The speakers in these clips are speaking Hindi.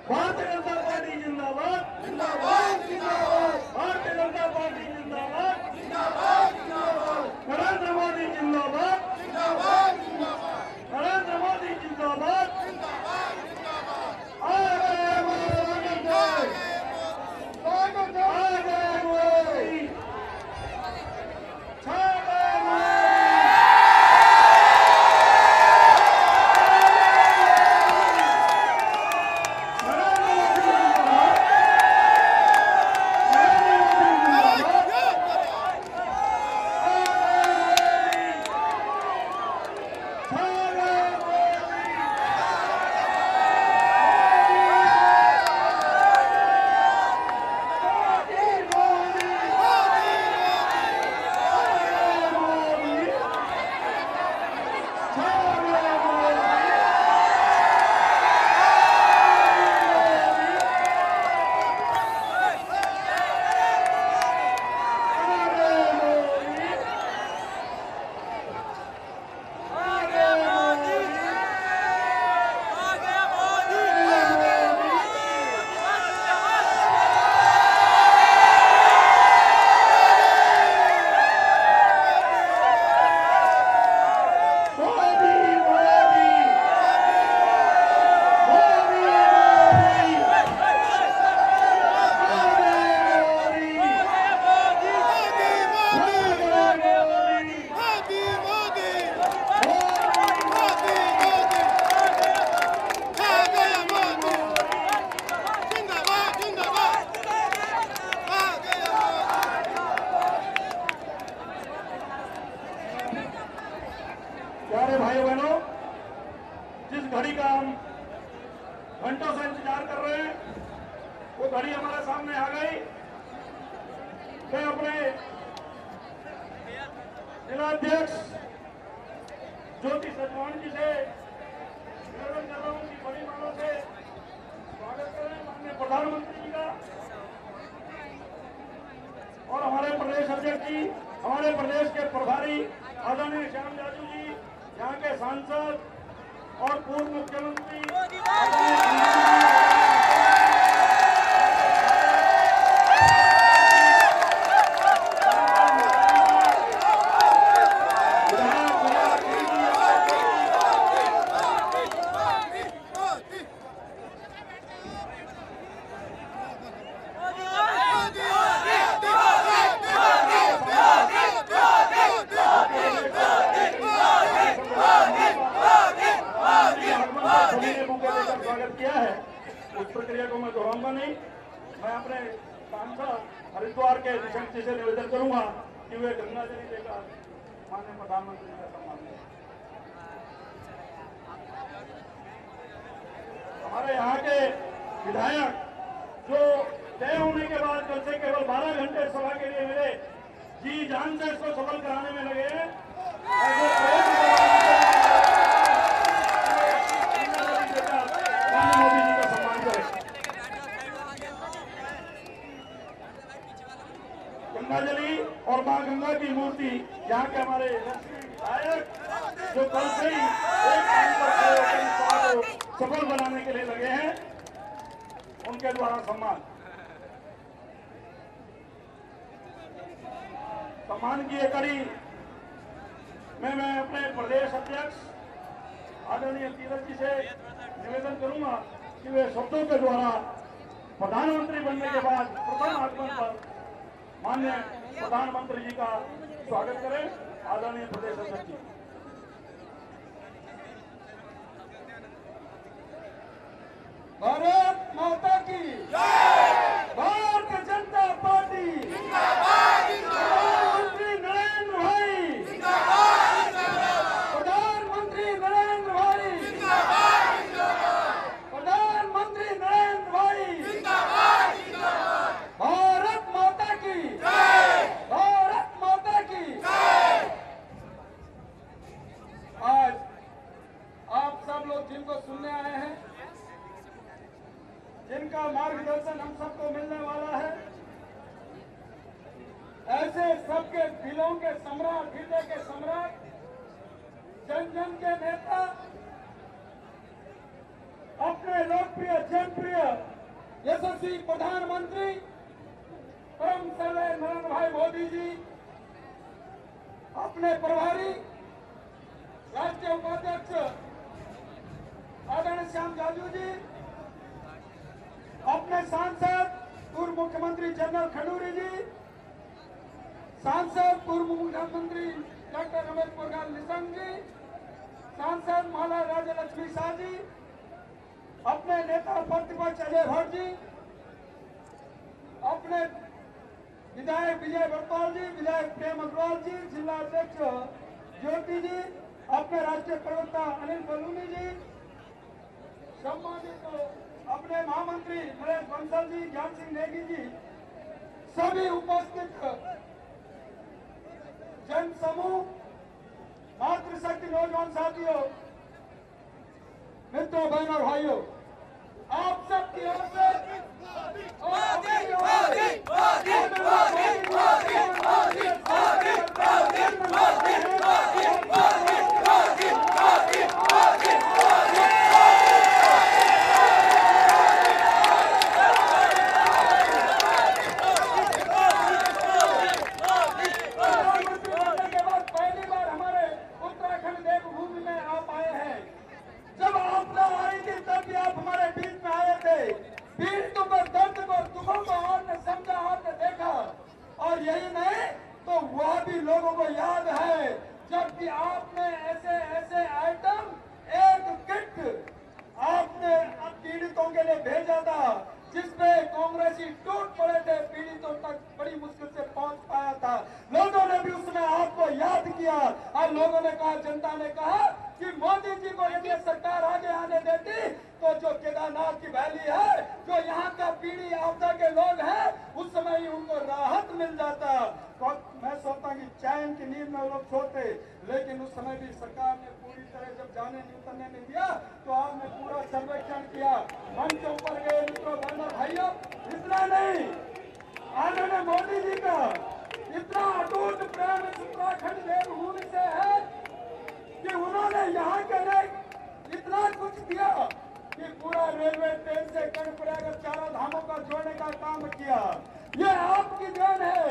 भारतीय जनता पार्टी जिंदाबाद, जिंदाबाद जिंदाबाद भारतीय जनता पार्टी जिंदाबाद, जिंदाबाद जिंदाबाद नरेंद्र मोदी जिंदाबाद, जिंदाबाद जिंदाबाद नरेंद्र मोदी जिंदाबाद। जिंदाबाद जिंदाबाद आ गए मोदी, स्वागत आ गए मोदी, छा गए मोदी। प्यारे भाई बहनों, जिस घड़ी का हम घंटों से इंतजार कर रहे हैं, वो घड़ी हमारे सामने आ गई। मैं अपने जिलाध्यक्ष ज्योति सचवान जी से निवेदन कर रहा हूं कि बड़ी मानों से स्वागत करें माननीय प्रधानमंत्री जी का और हमारे प्रदेश अध्यक्ष जी, हमारे प्रदेश के प्रभारी आदरणीय श्याम जाजू जी, यहाँ के सांसद और पूर्व मुख्यमंत्री स्वागत किया है, उस प्रक्रिया को मैं दोहराऊंगा नहीं। मैं अपने सांसद हरिद्वार के निशंक जी से निवेदन करूंगा कि वे गंगा जल देकर माननीय प्रधानमंत्री का सम्मान करें। हमारे यहाँ के विधायक जो तय होने के बाद कल से केवल 12 घंटे सभा के लिए मिले, जी जान से इसको सफल कराने में लगे हैं। मोदी जी का सम्मान करें। गंगाजली और मां गंगा की मूर्ति यहाँ के हमारे विधायक जो कल से ही एक टाइम पर खड़े होकर इस सभा को सफल बनाने के लिए लगे हैं, उनके द्वारा सम्मान की ये कड़ी में मैं अपने प्रदेश अध्यक्ष आदरणीय तीरथ जी से निवेदन करूंगा कि वे शब्दों के द्वारा प्रधानमंत्री बनने के बाद प्रथम आगमन पर माननीय प्रधानमंत्री जी का स्वागत करें। आदरणीय प्रदेश अध्यक्ष जी। भारत माता की जय, भारतीय जनता पार्टी जिंदाबाद जिंदाबाद, प्रधानमंत्री नरेंद्र भाई जिंदाबाद जिंदाबाद, प्रधानमंत्री नरेंद्र भाई जिंदाबाद जिंदाबाद, प्रधानमंत्री नरेंद्र भाई जिंदाबाद जिंदाबाद, भारत माता की जय, भारत माता की जय। आज आप सब लोग जिनको सुनने आए हैं, जिनका मार्गदर्शन हम सबको मिलने वाला है, ऐसे सबके दिलों के सम्राट, हृदय के सम्राट, जन जन के नेता, अपने लोकप्रिय जनप्रिय यशस्वी प्रधानमंत्री परम श्रद्धेय नरेंद्र भाई मोदी जी, अपने प्रभारी राष्ट्रीय उपाध्यक्ष आदरणीय श्याम जाजू जी, अपने सांसद पूर्व मुख्यमंत्री जनरल खंडूरी जी, सांसद पूर्व मुख्यमंत्री डॉक्टर रमेश पोखरियाल निशंक जी, सांसद माला राज्य लक्ष्मी शाह जी, अपने नेता प्रतिपक्ष अजय भट्ट जी, अपने विधायक विजय बरपाल जी, विधायक प्रेम अग्रवाल जी, जिला अध्यक्ष ज्योति जी, अपने राष्ट्रीय प्रवक्ता अनिल बलूनी जी, सम्मानित अपने महामंत्री नरेश बंसल जी, ज्ञान सिंह नेगी जी, सभी उपस्थित जन समूह, मातृशक्ति नौजवान साथियों, मित्रों, बहनों, भाइयों, आप सबकी ओर से यही नहीं तो वह भी लोगों को याद है जबकि आपने ऐसे ऐसे आइटम एक किट आपने पीड़ितों के लिए भेजा था जिसपे कांग्रेसी टूट पड़े थे, पीड़ितों तक बड़ी मुश्किल से पहुंच पाया था। लोगों ने भी उसमें आपको याद किया और लोगों ने कहा, जनता ने कहा कि मोदी जी को यदि सरकार आगे आने देती तो जो केदारनाथ की वैली है, जो यहाँ का पीड़ी आपदा के लोग हैं, उस समय ही उनको राहत मिल जाता। तो मैं सोचता कि चैन की नींद में वो लोग सोते, लेकिन उस समय भी सरकार ने पूरी तरह जब जाने नहीं उतरने नहीं दिया तो आपने पूरा सर्वेक्षण किया, मंचों पर गए। मित्रों, बहनों, भाइयों, इतना नहीं, आदरणीय मोदी जी का इतना अटूट प्रेम इस उत्तराखंड देवभूमि से है कि उन्होंने यहाँ के लिए इतना कुछ दिया कि पूरा रेलवे ट्रेन से कर्णप्रयाग और चारों धामों का जोड़ने का काम किया। ये आपकी देन है।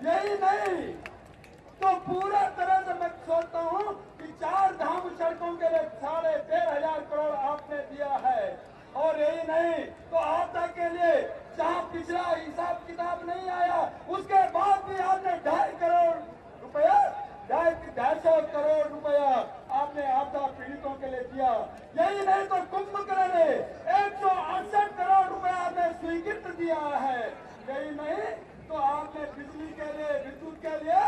यही नहीं तो पूरा तरह से मैं सोचता हूँ कि 4 धाम सड़कों के लिए 13,500 करोड़ आपने दिया है। और यही नहीं तो आपदा के लिए जहाँ पिछला हिसाब किताब नहीं आया उसके बाद भी आपने 2.5 करोड़ रुपया 250 करोड़ रुपया आपने आपदा पीड़ितों के लिए दिया। यही नहीं तो कुंभकर्ण ने 168 करोड़ रुपया आपने स्वीकृत दिया है। यही नहीं तो आपने बिजली के लिए, विद्युत के लिए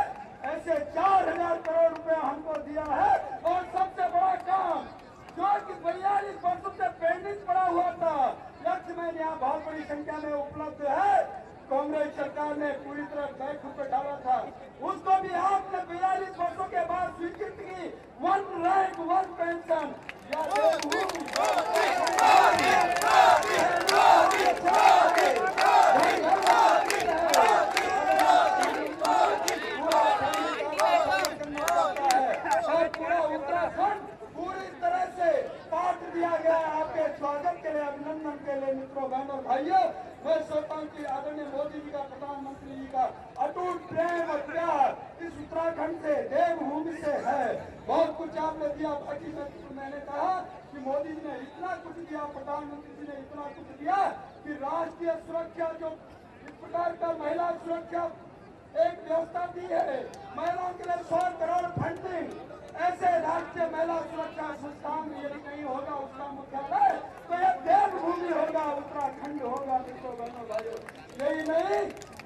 ऐसे 4,000 करोड़ रुपया हमको दिया है। और सबसे बड़ा काम जो कि 42 वर्षों से पेंडिंग पड़ा हुआ था, लक्ष्मण यहाँ बहुत बड़ी संख्या में उपलब्ध है, कांग्रेस सरकार ने पूरी तरह बैक पे डाला था, उसको भी आपने 42 वर्षों के बाद स्वीकृत की। 1 रैंक 1 पेंशन पूरा उत्तराखंड पूरी तरह से काट दिया गया है आपके स्वागत के लिए, अभिनंदन के लिए। मित्रों, बहनों, भाइयों, मैं सोचता हूँ कि आदरणीय मोदी जी का, प्रधानमंत्री जी का अटूट प्रेम और प्यार इस उत्तराखंड से, देवभूमि से है। बहुत कुछ आपने दिया। बाकी मैंने कहा कि मोदी जी ने इतना कुछ दिया, प्रधानमंत्री जी ने इतना कुछ दिया कि राष्ट्रीय सुरक्षा जो इस प्रकार का महिला सुरक्षा एक व्यवस्था दी है, महिलाओं के लिए 100 करोड़ फंडिंग, ऐसे राष्ट्रीय महिला सुरक्षा संस्थान यदि नहीं होगा उसका मुख्यालय तो यह देवभूमि होगा, उत्तराखंड होगा। मित्रों, बहनों, भाइयों, यही नहीं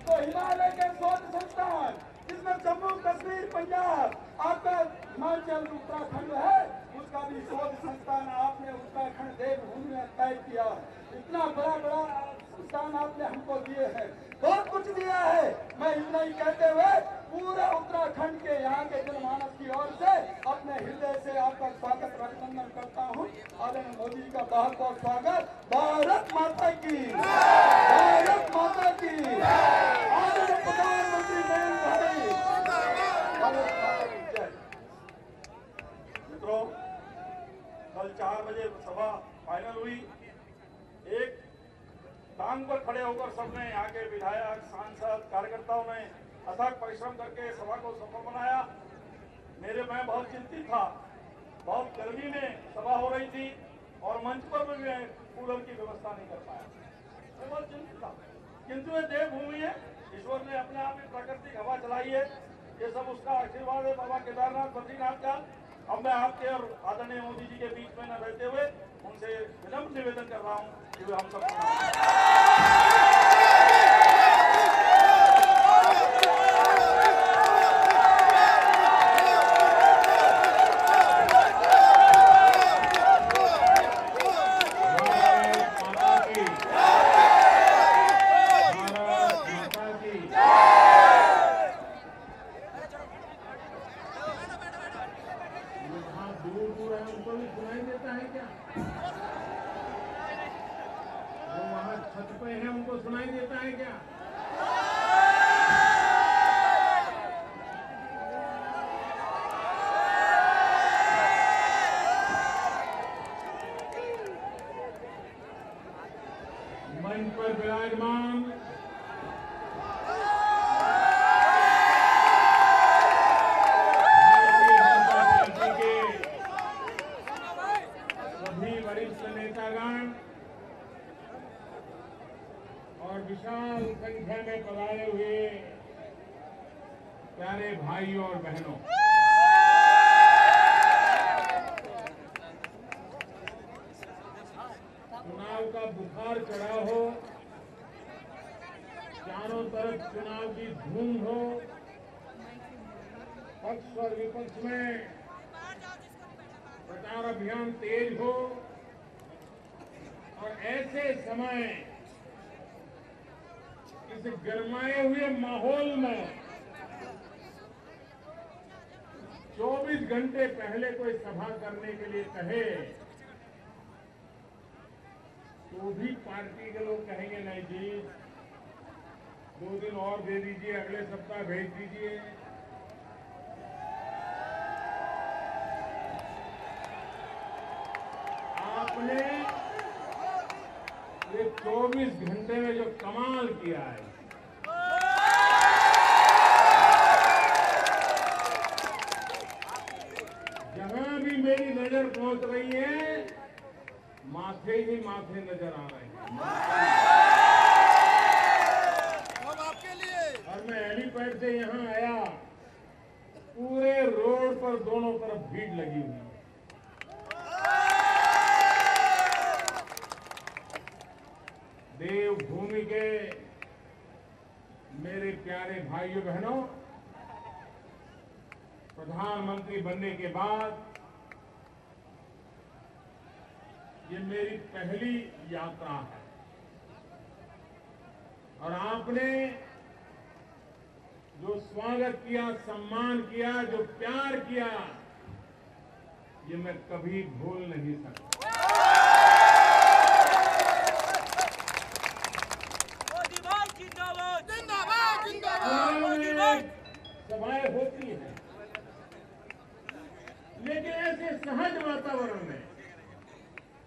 तो हिमालय के शोध संस्थान जिसमें जम्मू कश्मीर, पंजाब, आपका हिमाचल, उत्तराखंड है, उसका भी शोध संस्थान आपने उत्तराखंड देवभूमि में तय किया। इतना बड़ा बड़ा संस्थान आपने हमको दिए हैं, बहुत कुछ दिया है। मैं इतना ही कहते हुए पूरा उत्तराखंड के यहाँ के जनमानस की ओर से अपने हृदय से आपका स्वागत, अभिनंदन करता हूँ। आदरणीय मोदी जी का बहुत बहुत स्वागत। भारत माता की, भारत माता की, आदरणीय प्रधानमंत्री नरेंद्र भाई, भारत माता की जय। मित्रों, कल 4 बजे सभा फाइनल हुई। एक टांग पर खड़े होकर सबने यहाँ के विधायक, सांसद, कार्यकर्ताओं ने अथक परिश्रम करके सभा को सफल बनाया। मैं बहुत चिंतित था, बहुत गर्मी में सभा हो रही थी और मंच पर भी मैं कूलर की व्यवस्था नहीं कर पाया। मैं बहुत चिंतित था, किंतु ये देवभूमि है, ईश्वर ने अपने आप में प्राकृतिक हवा चलाई है, ये सब उसका आशीर्वाद है बाबा केदारनाथ बद्रीनाथ का। अब मैं आपके और आदरणीय मोदी जी के बीच में न रहते हुए उनसे विनम्र निवेदन कर रहा हूँ कि वे हम सब दूर है उनको भी सुनाई देता है क्या? जो वहां छत पे है उनको सुनाई देता है क्या? मंच पर विराजमान वरिष्ठ नेतागण और विशाल संख्या में पधारे हुए प्यारे भाइयों और बहनों, चुनाव का बुखार चढ़ा हो, चारों तरफ चुनाव की धूम हो, पक्ष और विपक्ष में प्रचार अभियान तेज हो और ऐसे समय इस गरमाए हुए माहौल में 24 घंटे पहले कोई सभा करने के लिए कहे तो भी पार्टी के लोग कहेंगे नहीं जी 2 दिन और दे दीजिए, अगले सप्ताह भेज दीजिए। आपने ये 24 घंटे में जो कमाल किया है, जहां भी मेरी नजर पहुंच रही है माथे ही माथे नजर आ रहे हैं। आपके लिए और मैं हेलीपैड से यहां आया, पूरे रोड पर दोनों तरफ भीड़ लगी हुई है। देवभूमि के मेरे प्यारे भाइयों बहनों, प्रधानमंत्री बनने के बाद ये मेरी पहली यात्रा है और आपने जो स्वागत किया, सम्मान किया, जो प्यार किया, ये मैं कभी भूल नहीं सकता। सभाएं होती हैं, लेकिन ऐसे सहज वातावरण में,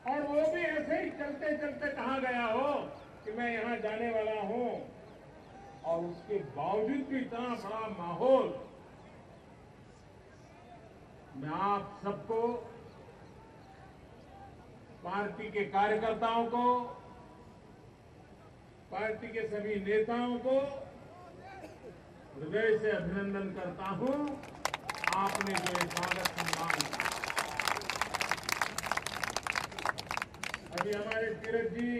और वो भी ऐसे ही चलते चलते कहा गया हो कि मैं यहां जाने वाला हूं, और उसके बावजूद भी इतना बड़ा माहौल। मैं आप सबको, पार्टी के कार्यकर्ताओं को, पार्टी के सभी नेताओं को हृदय से अभिनंदन करता हूं। आपने जो ये स्वागत सम्मान किया। अभी हमारे तीरथ जी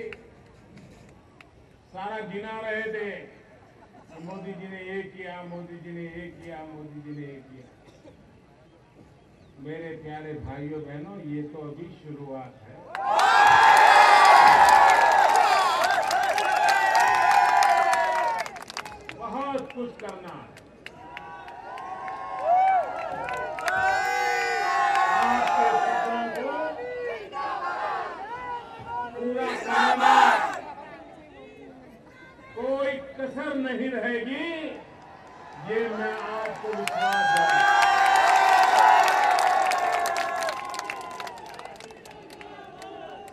सारा गिना रहे थे, मोदी जी ने ये किया, मोदी जी ने ये किया, मोदी जी ने ये किया। मेरे प्यारे भाइयों बहनों, ये तो अभी शुरुआत है। बहुत कुछ करना है। आपके सपनों को पूरा करना, कोई कसर नहीं रहेगी, ये मैं आपको विश्वास दूंगा।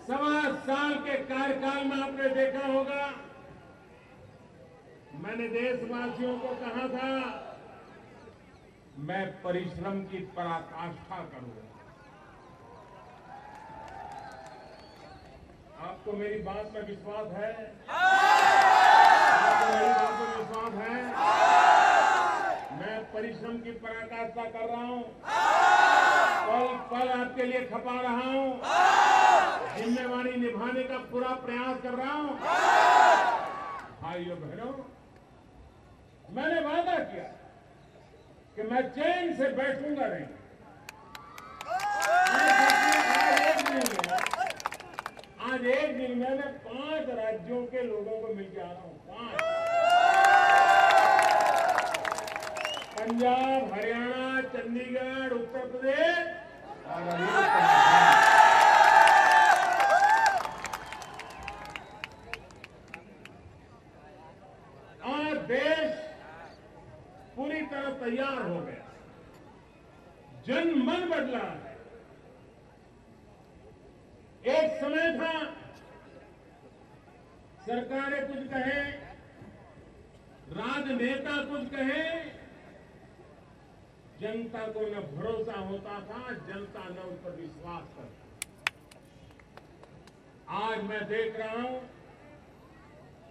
1.25 साल के कार्यकाल में आपने देखा होगा मैंने देशवासियों को कहा था मैं परिश्रम की पराकाष्ठा करूंगा। आपको मेरी बात में विश्वास है? आपको मेरी बात में विश्वास है? मैं परिश्रम की पराकाष्ठा कर रहा हूं, पल पल आपके लिए खपा रहा हूं, जिम्मेवारी निभाने का पूरा प्रयास कर रहा हूं। भाइयों बहनों, मैंने वादा किया कि मैं चैन से बैठूंगा नहीं। आज एक दिन में मैं 5 राज्यों के लोगों को मिल के आ रहा हूं। 5 पंजाब, हरियाणा, चंडीगढ़, उत्तर प्रदेश और आज देश पूरी तरह तैयार हो गया। जन मन बदला है। एक समय था सरकारें कुछ कहें, राजनेता कुछ कहें, जनता को न भरोसा होता था, जनता न उस पर विश्वास करती। आज मैं देख रहा हूं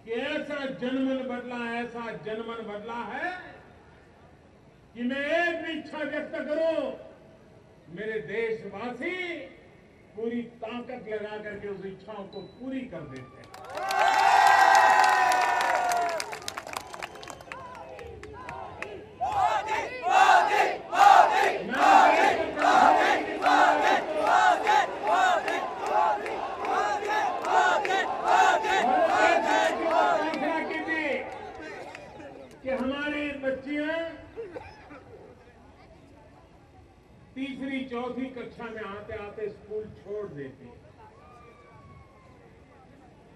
कि ऐसा जनमन बदला, ऐसा जनमन बदला है कि मैं एक भी इच्छा व्यक्त करूं, मेरे देशवासी पूरी ताकत लगा करके उस इच्छाओं को पूरी कर देते हैं। कि हमारी बच्चियां तीसरी चौथी कक्षा में आते आते स्कूल छोड़ देती हैं,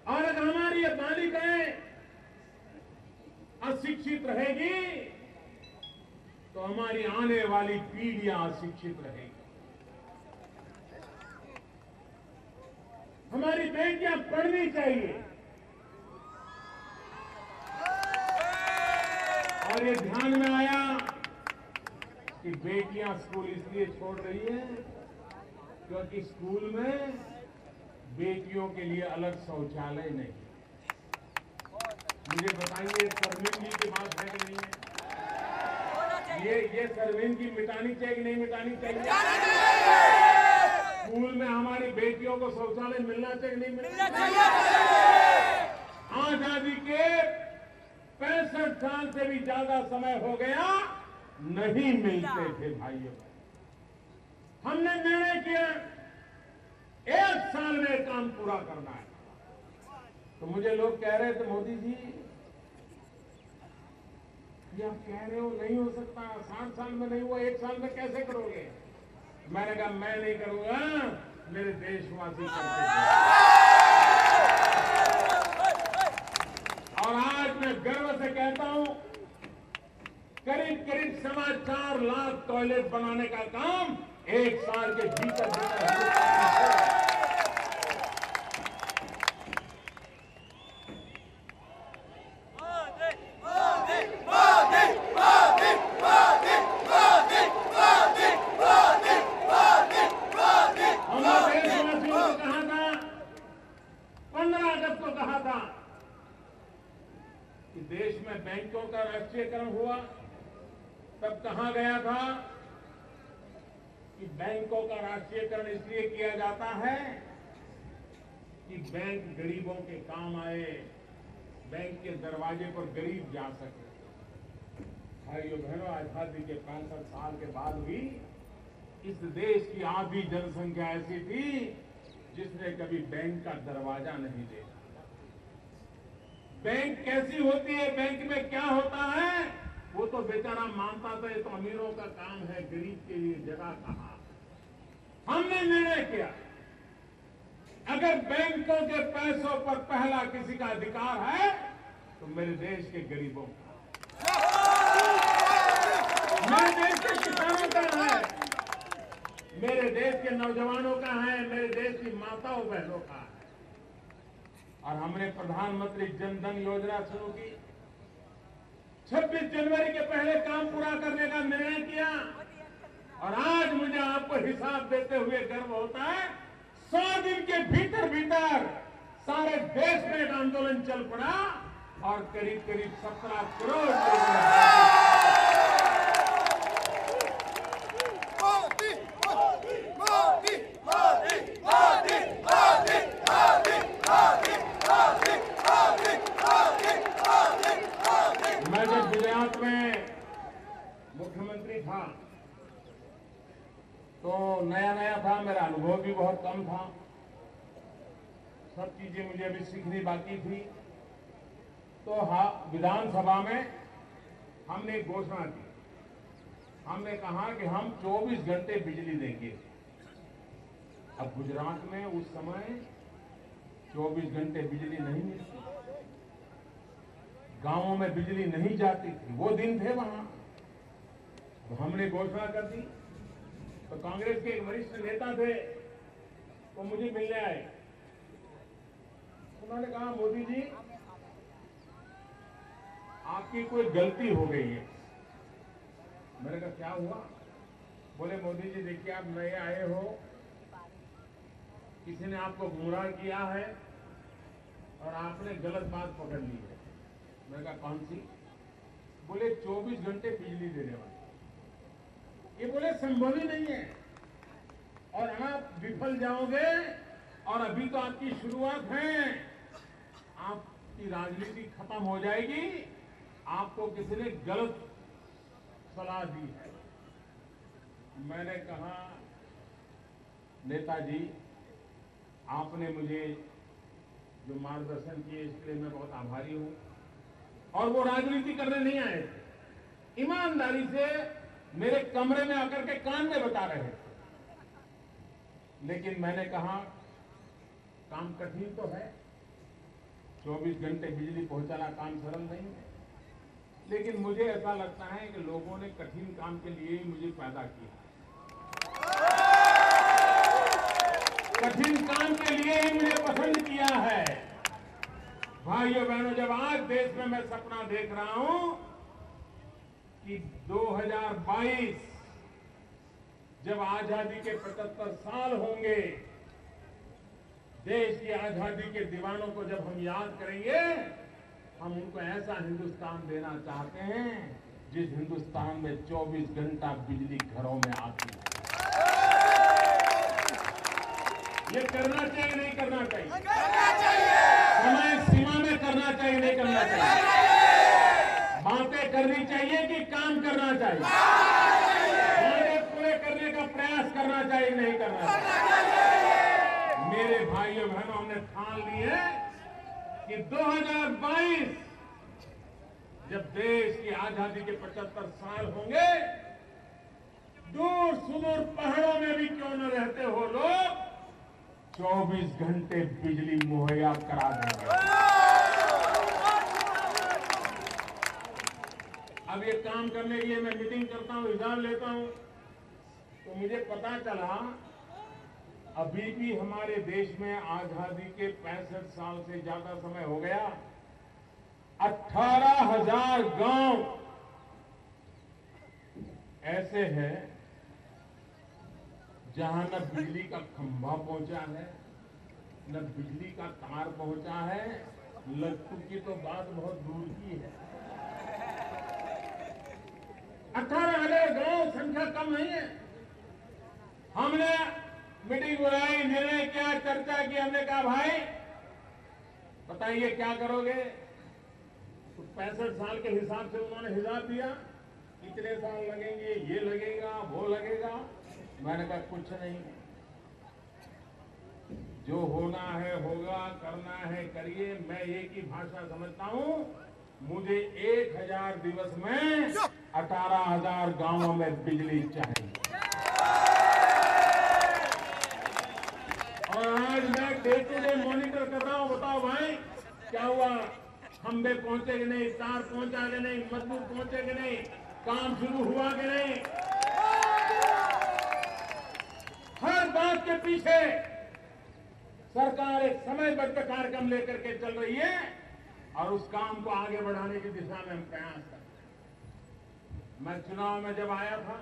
और अगर हमारी ये बालिकाएं अशिक्षित रहेगी तो हमारी आने वाली पीढ़ियां अशिक्षित रहेगी। हमारी बेटियां पढ़नी चाहिए, और ये ध्यान में आया कि बेटियां स्कूल इसलिए छोड़ रही है क्योंकि स्कूल में बेटियों के लिए अलग शौचालय नहीं। मुझे बताइए, शर्मिंदगी की बात है कि नहीं है? ये शर्मिंदगी मिटानी चाहिए कि नहीं मिटानी चाहिए? स्कूल में हमारी बेटियों को शौचालय मिलना चाहिए कि नहीं मिलना चाहिए? आजादी के 65 साल से भी ज्यादा समय हो गया, नहीं मिलते थे भाइयों। हमने निर्णय किया 1 साल में काम पूरा करना है। तो मुझे लोग कह रहे थे, मोदी जी ये आप कह रहे हो नहीं हो सकता, 60 साल में नहीं हुआ, 1 साल में कैसे करोगे? मैंने कहा मैं नहीं करूंगा, मेरे देशवासी करते हैं। और आज मैं गर्व से कहता हूं, करीब 4.25 लाख टॉयलेट बनाने का काम 1 साल के भीतर हमने देशवासियों को कहा था, 15 अगस्त को कहा था कि देश में बैंकों का राष्ट्रीयकरण हुआ। तब कहा गया था कि बैंकों का राष्ट्रीयकरण इसलिए किया जाता है कि बैंक गरीबों के काम आए, बैंक के दरवाजे पर गरीब जा सके। भाइयों बहनों, आजादी के 65 साल के बाद भी इस देश की आधी जनसंख्या ऐसी थी जिसने कभी बैंक का दरवाजा नहीं देखा। बैंक कैसी होती है, बैंक में क्या होता है, वो तो बेचारा मानता था ये तो अमीरों का काम है, गरीब के लिए जगह कहां। हमने निर्णय किया अगर बैंकों के पैसों पर पहला किसी का अधिकार है तो मेरे देश के गरीबों का, मेरे देश के किसानों का है, मेरे देश के नौजवानों का है, मेरे देश की माताओं बहनों का है। और हमने प्रधानमंत्री जन धन योजना शुरू की। 26 जनवरी के पहले काम पूरा करने का निर्णय किया और आज मुझे आपको हिसाब देते हुए गर्व होता है 100 दिन के भीतर भीतर सारे देश में एक आंदोलन चल पड़ा और करीब करीब 17 करोड़ लोगों मोदी मोदी मोदी मोदी मोदी मोदी मोदी मोदी मोदी मोदी मोदी। मैं जब गुजरात में मुख्यमंत्री था तो नया नया था, मेरा अनुभव भी बहुत कम था, सब चीजें मुझे अभी सीखनी बाकी थी। तो हाँ, विधानसभा में हमने एक घोषणा की, हमने कहा कि हम 24 घंटे बिजली देंगे। अब गुजरात में उस समय 24 घंटे बिजली नहीं मिलती, गांवों में बिजली नहीं जाती थी, वो दिन थे वहां। तो हमने घोषणा कर दी तो कांग्रेस के एक वरिष्ठ नेता थे, वो मुझे मिलने आए। उन्होंने कहा, मोदी जी आपकी कोई गलती हो गई है। मैंने कहा क्या हुआ? बोले मोदी जी देखिए आप नए आए हो, किसी ने आपको गुमराह किया है और आपने गलत बात पकड़ ली है। मैंने कहा कौन सी? बोले 24 घंटे बिजली देने वाले। ये बोले संभव ही नहीं है और आप विफल जाओगे और अभी तो आपकी शुरुआत है, आपकी राजनीति खत्म हो जाएगी, आपको किसी ने गलत सलाह दी है। मैंने कहा नेताजी आपने मुझे जो मार्गदर्शन किए इसके लिए मैं बहुत आभारी हूं। और वो राजनीति करने नहीं आए थे, ईमानदारी से मेरे कमरे में आकर के कान में बता रहे थे। लेकिन मैंने कहा काम कठिन तो है, 24 घंटे बिजली पहुंचाना काम सरल नहीं है, लेकिन मुझे ऐसा लगता है कि लोगों ने कठिन काम के लिए ही मुझे पैदा किया, कठिन काम के लिए ही मुझे पसंद किया है। भाइयों बहनों, जब आज देश में मैं सपना देख रहा हूं कि 2022 जब आजादी के 75 साल होंगे, देश की आजादी के दीवानों को जब हम याद करेंगे, हम उनको ऐसा हिंदुस्तान देना चाहते हैं जिस हिंदुस्तान में 24 घंटा बिजली घरों में आती है। ये करना चाहिए नहीं करना चाहिए? समय सीमा में करना चाहिए नहीं करना चाहिए? बातें करनी चाहिए कि काम करना चाहिए? वादे पूरे करने का प्रयास करना चाहिए नहीं करना चाहिए? मेरे भाइयों बहनों, हमने ठान ली है कि 2022 जब देश की आजादी के 75 साल होंगे, दूर सुदूर पहाड़ों में भी क्यों न रहते हो लोग, 24 घंटे बिजली मुहैया करा देंगे। अब ये काम करने के लिए मैं मीटिंग करता हूं, हिसाब लेता हूं, तो मुझे पता चला अभी भी हमारे देश में आजादी के 65 साल से ज्यादा समय हो गया, 18,000 गांव ऐसे हैं जहां न बिजली का खंभा पहुंचा है, न बिजली का तार पहुंचा है, लट्टू की तो बात बहुत दूर की है। 18,000 गांव संख्या कम नहीं है। हमने मीटिंग बुलाई, निर्णय किया, चर्चा की, हमने कहा भाई बताइए क्या करोगे? तो 65 साल के हिसाब से उन्होंने हिसाब दिया, इतने साल लगेंगे, ये लगेगा, वो लगेगा। मैंने कहा कुछ नहीं, जो होना है होगा, करना है करिए। मैं एक ही भाषा समझता हूं, मुझे 1000 दिवस में 18,000 गांवों में बिजली चाहिए। और आज मैं डे टू डे मॉनिटर कर रहा हूं, बताओ भाई क्या हुआ? खंबे पहुंचे कि नहीं, तार पहुंचा कि नहीं, मजदूर पहुंचे कि नहीं, काम शुरू हुआ कि नहीं? हर बात के पीछे सरकार एक समयबद्ध कार्यक्रम लेकर के चल रही है और उस काम को आगे बढ़ाने की दिशा में हम प्रयास कर रहे हैं। मैं चुनाव में जब आया था,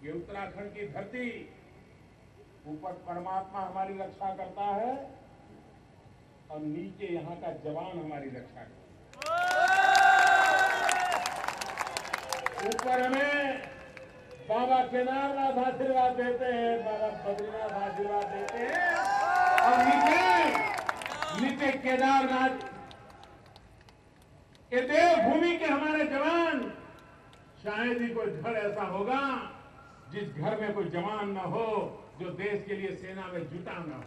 ये उत्तराखंड की धरती, ऊपर परमात्मा हमारी रक्षा करता है और नीचे यहाँ का जवान हमारी रक्षा करता है। ऊपर हमें बाबा केदारनाथ आशीर्वाद देते हैं, बाबा बद्रीनाथ आशीर्वाद देते हैं, और नीचे केदारनाथ, ये देवभूमि के हमारे जवान, शायद ही कोई घर ऐसा होगा जिस घर में कोई जवान न हो जो देश के लिए सेना में जुटा न हो।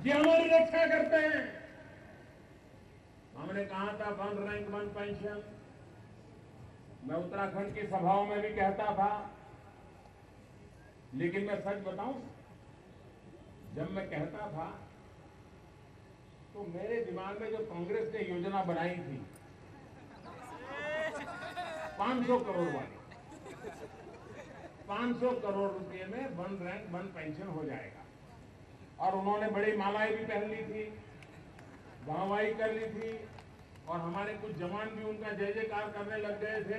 ये हमारी रक्षा करते हैं। हमने कहा था 1 रैंक 1 पेंशन, मैं उत्तराखंड की सभाओं में भी कहता था, लेकिन मैं सच बताऊं, जब मैं कहता था तो मेरे दिमाग में जो कांग्रेस ने योजना बनाई थी 500 करोड़ वाली, 500 करोड़ रुपए में 1 रैंक 1 पेंशन हो जाएगा, और उन्होंने बड़ी मालाएं भी पहन ली थी, वाहवाही कर ली थी, और हमारे कुछ जवान भी उनका जय जयकार करने लग गए थे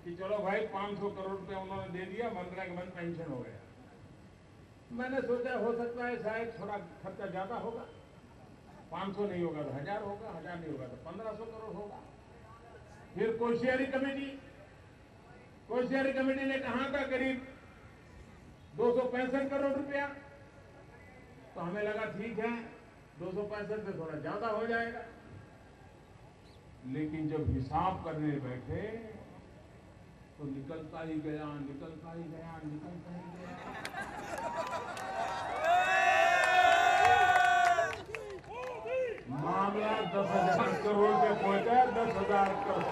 कि चलो भाई 500 करोड़ रुपए उन्होंने दे दिया, 1 रैंक 1 पेंशन हो गया। मैंने सोचा हो सकता है शायद थोड़ा खर्चा ज्यादा होगा, 500 नहीं होगा तो 1000 होगा, 1000 नहीं होगा तो 1500 करोड़ होगा। फिर कोश्यारी कमेटी ने कहा था करीब 265 करोड़ रुपया, तो हमें लगा ठीक है 265 से थोड़ा ज्यादा हो जाएगा, लेकिन जब हिसाब करने बैठे तो निकलता ही गया, निकलता ही गया, निकलता ही गया। मामला 10,000 करोड़ पे पहुंचा, 10,000 करोड़।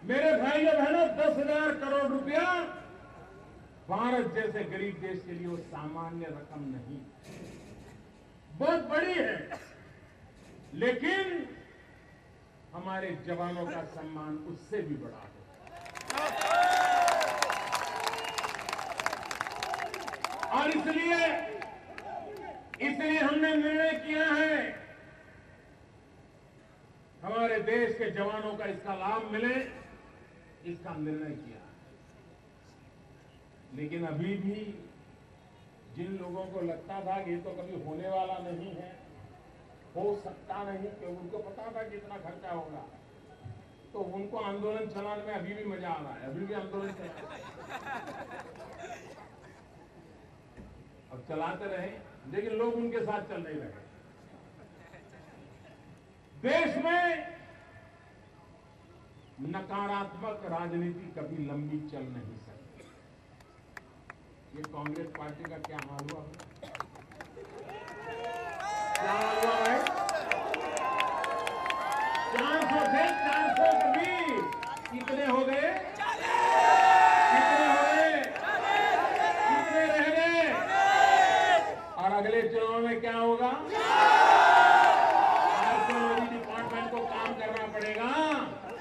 मेरे भाइयों बहनों, 10,000 करोड़ रुपया भारत जैसे गरीब देश के लिए वो सामान्य रकम नहीं, बहुत बड़ी है, लेकिन हमारे जवानों का सम्मान उससे भी बड़ा है। और इसलिए हमने निर्णय किया है हमारे देश के जवानों का इसका लाभ मिले, इसका निर्णय किया है। लेकिन अभी भी जिन लोगों को लगता था कि ये तो कभी होने वाला नहीं है, हो सकता नहीं, क्योंकि उनको पता था कि इतना खर्चा होगा, तो उनको आंदोलन चलाने में अभी भी मजा आ रहा है, अभी भी आंदोलन चला रहे हैं। अब चलाते रहे, लेकिन लोग उनके साथ चल नहीं रहे। देश में नकारात्मक राजनीति कभी लंबी चल नहीं सकती। ये कांग्रेस पार्टी का क्या हाल हुआ है? क्या हाल हुआ है? 400 से 420 कितने हो गए? कितने हो गए? कितने रह गए? और अगले चुनाव में क्या होगा? आर्कियोलॉजी डिपार्टमेंट को काम करना पड़ेगा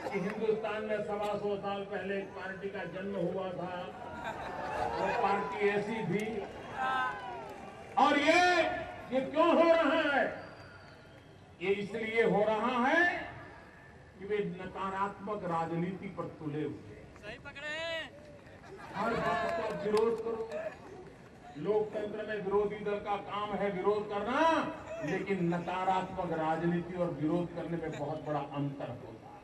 कि हिंदुस्तान में 125 साल पहले एक पार्टी का जन्म हुआ था, वो पार्टी ऐसी थी, और ये क्यों हो रहा है? ये इसलिए हो रहा है कि वे नकारात्मक राजनीति पर तुले हुए हैं। सही पकड़े। हर बात का विरोध करो। लोकतंत्र में विरोधी दल का काम है विरोध करना, लेकिन नकारात्मक राजनीति और विरोध करने में बहुत बड़ा अंतर होता है।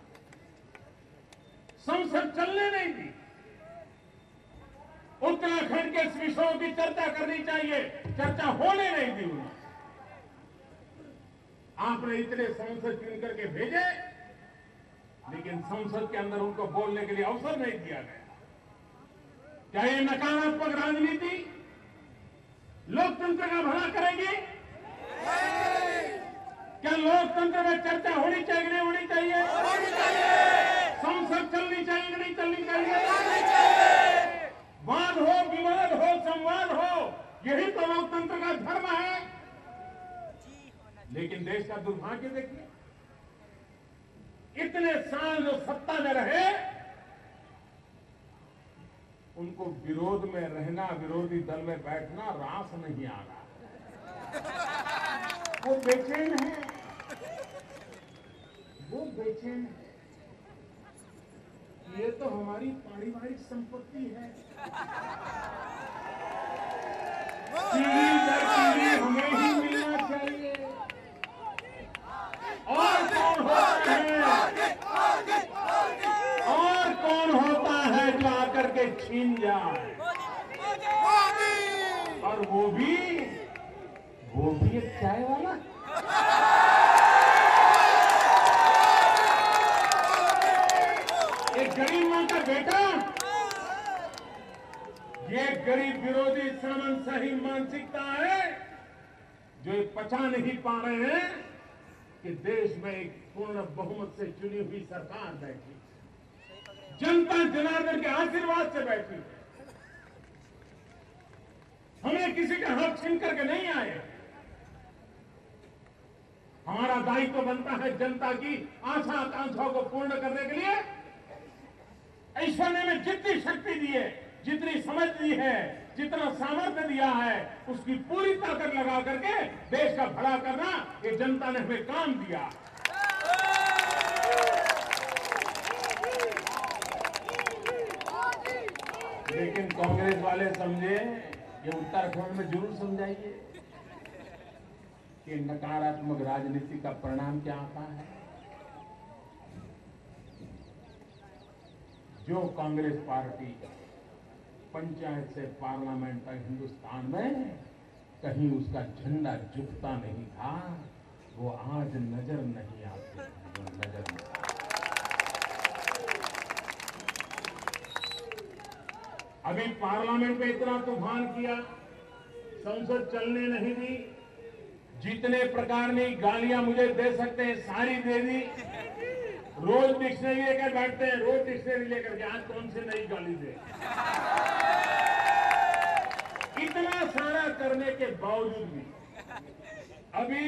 संसद चलने नहीं दी, उत्तराखंड के विषयों की चर्चा करनी चाहिए, चर्चा होने नहीं दी उन्हें। आपने इतने सांसद चुन करके भेजे, लेकिन संसद के अंदर उनको बोलने के लिए अवसर नहीं दिया गया। क्या ये नकारात्मक राजनीति लोकतंत्र का भला करेगी? क्या लोकतंत्र में चर्चा होनी चाहिए कि नहीं होनी चाहिए? संसद चलनी चाहिए कि नहीं चलनी चाहिए? वाद हो, विवाद हो, संवाद हो, यही तो लोकतंत्र का धर्म है। लेकिन देश का दुर्भाग्य देखिए, इतने साल जो सत्ता में रहे, उनको विरोध में रहना, विरोधी दल में बैठना रास नहीं आ रहा। वो बेचैन है, वो बेचैन है। ये तो हमारी पारिवारिक संपत्ति है, पीढ़ी दर पीढ़ी हमें ही मिलना चाहिए। और कौन होता है जो आकर के छीन जाए? और वो भी एक चाय वाला। एक गरीब मां का बेटा, ये गरीब विरोधी सामंतशाही मानसिकता है जो ये पचा नहीं पा रहे हैं कि देश में एक पूर्ण बहुमत से चुनी हुई सरकार बैठी, जनता जनार्दन के आशीर्वाद से बैठी। हमें किसी का हक छीन करके नहीं आए। हमारा दायित्व बनता है जनता की आशा आकांक्षाओं को पूर्ण करने के लिए ईश्वर ने हमें जितनी शक्ति दी है, जितनी समझ दी है, जितना सामर्थ्य दिया है, उसकी पूरी ताकत लगा करके देश का भला करना ये जनता ने हमें काम दिया। लेकिन कांग्रेस वाले समझे, ये उत्तराखंड में जरूर समझाइए कि नकारात्मक राजनीति का परिणाम क्या आता है। जो कांग्रेस पार्टी पंचायत से पार्लियामेंट तक हिंदुस्तान में कहीं उसका झंडा झुकता नहीं था, वो आज नजर नहीं आती, वो नजर नहीं। अभी पार्लियामेंट में इतना तूफान किया, संसद चलने नहीं दी, जितने प्रकार की गालियां मुझे दे सकते हैं सारी दे दी। रोज डिक्शनरी लेकर बैठते हैं, रोज डिक्शनरी लेकर के आज कौन सी नई गाली दे। इतना सारा करने के बावजूद भी अभी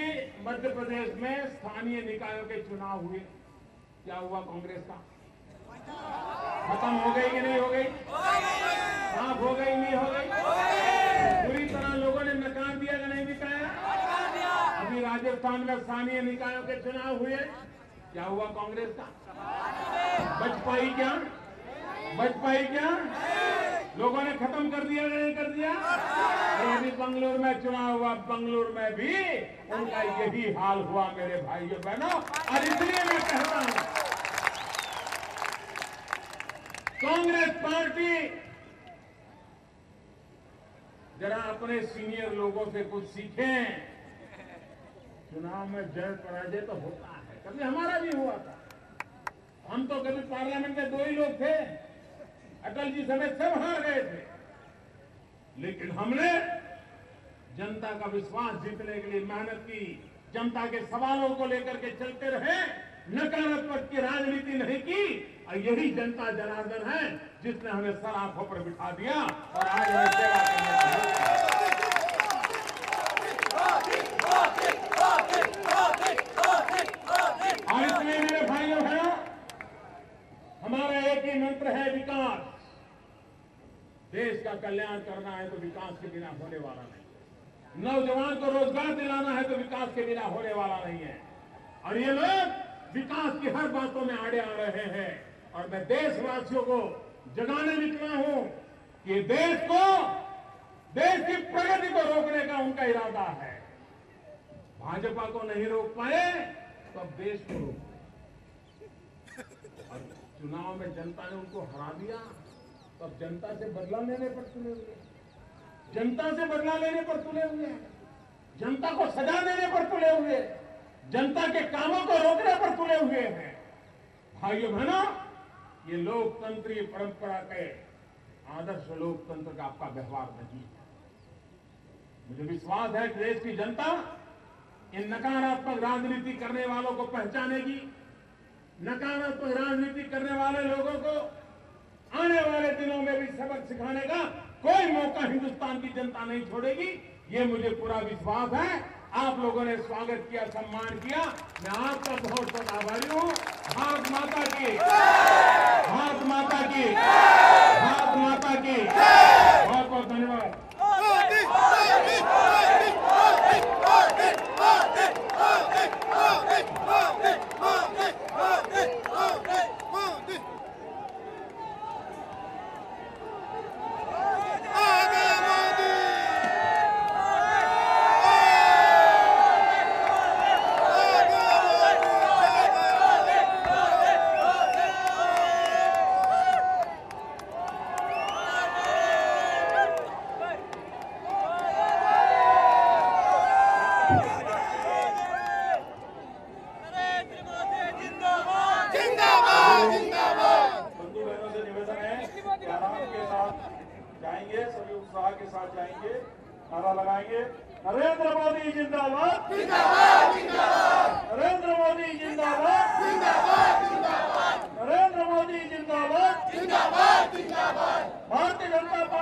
मध्य प्रदेश में स्थानीय निकायों के चुनाव हुए, क्या हुआ कांग्रेस का? खत्म हो गई कि नहीं हो गई? साफ हो गई नहीं हो गई? पूरी तरह लोगों ने नकार दिया कि नहीं दिखाया? अभी राजस्थान में स्थानीय निकायों के चुनाव हुए, क्या हुआ कांग्रेस का? बच पाई क्या? बच पाई क्या? लोगों ने खत्म कर दिया कि नहीं कर दिया? अभी बंगलुरु में चुनाव हुआ, बंगलुरु में भी उनका यही हाल हुआ मेरे भाइयों बहनों। और इसलिए मैं कहता हूं कांग्रेस पार्टी जरा अपने सीनियर लोगों से कुछ सीखें। चुनाव में जय पराजय तो होता है, कभी हमारा भी हुआ था। हम तो कभी पार्लियामेंट में 2 ही लोग थे, अटल जी समेत सब हार गए थे, लेकिन हमने जनता का विश्वास जीतने के लिए मेहनत की, जनता के सवालों को लेकर के चलते रहे, नकारात्मक की राजनीति नहीं की। और यही जनता जनार्दन है जिसने हमें सर आंखों पर बिठा दिया और आज हमें सेवा करने को और इसलिए मेरे भाइयों बहनों, हमारा एक ही मंत्र है, विकास। देश का कल्याण करना है तो विकास के बिना होने वाला नहीं। नौजवान को रोजगार दिलाना है तो विकास के बिना होने वाला नहीं है। और ये लोग विकास की हर बातों में आड़े आ रहे हैं। और मैं देशवासियों को जगाने निकला हूं कि देश की प्रगति को रोकने का उनका इरादा है। भाजपा को नहीं रोक पाए तो अब देश को रोक। और चुनाव में जनता ने उनको हरा दिया, तो अब जनता से बदला लेने पर तुले हुए, जनता से बदला लेने पर तुले हुए, जनता को सजा देने पर तुले हुए, जनता के कामों को रोकने पर तुले हुए हैं। भाइयों बहनों, ये लोकतंत्रीय परंपरा के आदर्श लोकतंत्र का आपका व्यवहार नहीं है। मुझे विश्वास है कि देश की जनता इन नकारात्मक राजनीति करने वालों को पहचानेगी, नकारात्मक राजनीति करने वाले लोगों को आने वाले दिनों में भी सबक सिखाने का कोई मौका हिंदुस्तान की जनता नहीं छोड़ेगी। ये मुझे पूरा विश्वास है। आप लोगों ने स्वागत किया, सम्मान किया, मैं आपका बहुत बहुत आभारी हूं। भारत माता की, भारत माता की, भारत माता की। उत्साह के साथ जाएंगे, नारा लगाएंगे, नरेंद्र मोदी जिंदाबाद, जिंदाबाद जिंदाबाद नरेंद्र मोदी जिंदाबाद, जिंदाबाद जिंदाबाद नरेंद्र मोदी जिंदाबाद, जिंदाबाद जिंदाबाद भारतीय जनता पार्टी